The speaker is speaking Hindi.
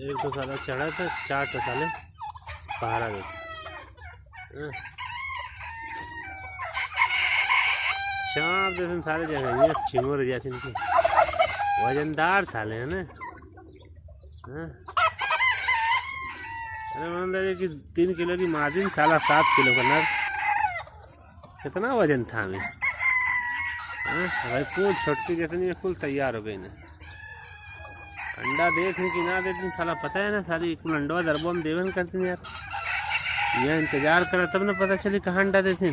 एक तो साला चढ़ा था, 4 तो साले पहाड़ा देते चाँप देते सारे जगह। ये चिमोर जाते इनकी वजनदार साले है ना। अरे मान कि 3 किलो की मार्जिन, साला 7 किलो का नर, कितना वजन था हमें। भाई कुल छोटकी जितनी कुल तैयार हो गई ना। अंडा देखें कि ना देते साला पता है ना, सारी कुल अंडवा दरबो में देवन करती यार। यह इंतजार करा तब ना पता चली कहाँ अंडा देते।